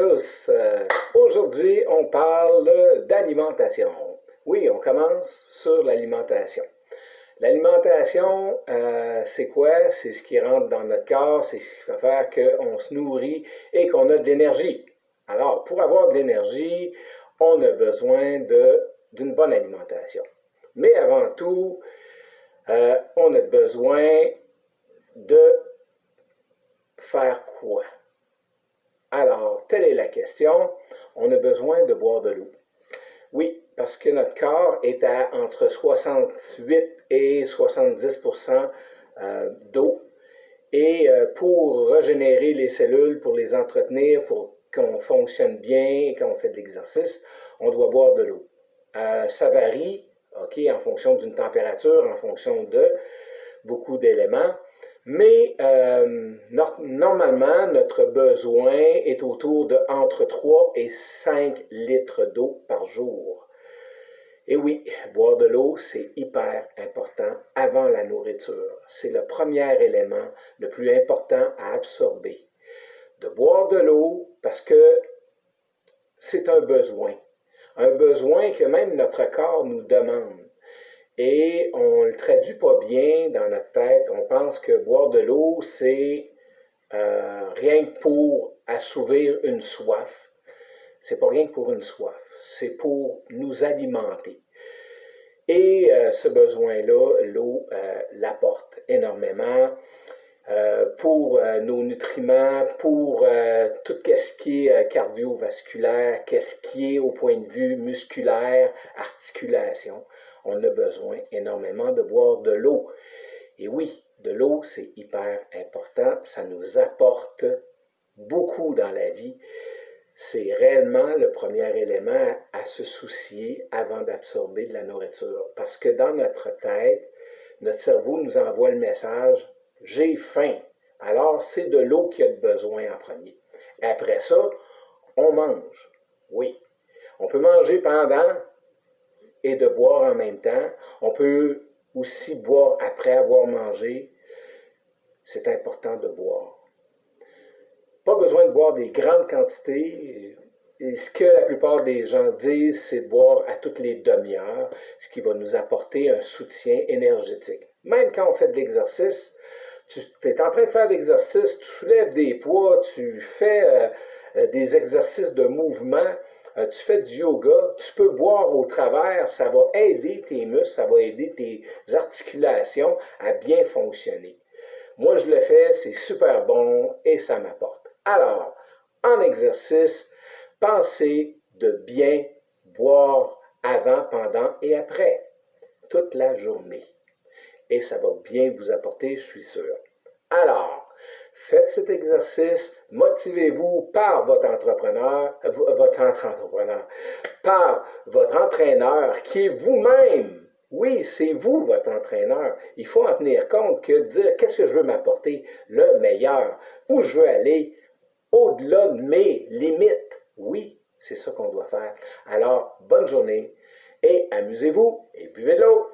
tous. Aujourd'hui, on parle d'alimentation. Oui, on commence sur l'alimentation. L'alimentation, c'est quoi? C'est ce qui rentre dans notre corps, c'est ce qui fait faire qu'on se nourrit et qu'on a de l'énergie. Alors, pour avoir de l'énergie, on a besoin d'une bonne alimentation. Mais avant tout, on a besoin de faire quoi? Alors, telle est la question. On a besoin de boire de l'eau. Oui, parce que notre corps est à entre 68 et 70% d'eau. Et pour régénérer les cellules, pour les entretenir, pour qu'on fonctionne bien, quand on fait de l'exercice, on doit boire de l'eau. Ça varie, en fonction d'une température, en fonction de beaucoup d'éléments. Mais normalement, notre besoin est autour de entre 3 et 5 litres d'eau par jour. Et oui, boire de l'eau, c'est hyper important avant la nourriture. C'est le premier élément le plus important à absorber. De boire de l'eau parce que c'est un besoin que même notre corps nous demande. Et on ne le traduit pas bien dans notre tête. On pense que boire de l'eau, c'est rien que pour assouvir une soif. C'est pas rien que pour une soif. C'est pour nous alimenter. Et ce besoin-là, l'eau l'apporte énormément pour nos nutriments, pour tout ce qui est cardiovasculaire, qu'est-ce qui est au point de vue musculaire, articulation. On a besoin énormément de boire de l'eau. Et oui, de l'eau, c'est hyper important. Ça nous apporte beaucoup dans la vie. C'est réellement le premier élément à se soucier avant d'absorber de la nourriture. Parce que dans notre tête, notre cerveau nous envoie le message « j'ai faim ». Alors, c'est de l'eau qu'il y a besoin en premier. Et après ça, on mange. Oui, on peut manger pendant et de boire en même temps. On peut aussi boire après avoir mangé. C'est important de boire. Pas besoin de boire des grandes quantités. Et ce que la plupart des gens disent, c'est de boire à toutes les demi-heures, ce qui va nous apporter un soutien énergétique. Même quand on fait de l'exercice, tu es en train de faire de l'exercice, tu soulèves des poids, tu fais des exercices de mouvement, tu fais du yoga, tu peux boire au travers, ça va aider tes muscles, ça va aider tes articulations à bien fonctionner. Moi, je le fais, c'est super bon et ça m'apporte. Alors, en exercice, pensez de bien boire avant, pendant et après, toute la journée. Et ça va bien vous apporter, je suis sûr. Alors, faites cet exercice, motivez-vous par votre entrepreneur, par votre entraîneur qui est vous-même. Oui, c'est vous, votre entraîneur. Il faut en tenir compte que dire qu'est-ce que je veux m'apporter, le meilleur, où je veux aller, au-delà de mes limites. Oui, c'est ça qu'on doit faire. Alors, bonne journée et amusez-vous et buvez de l'eau.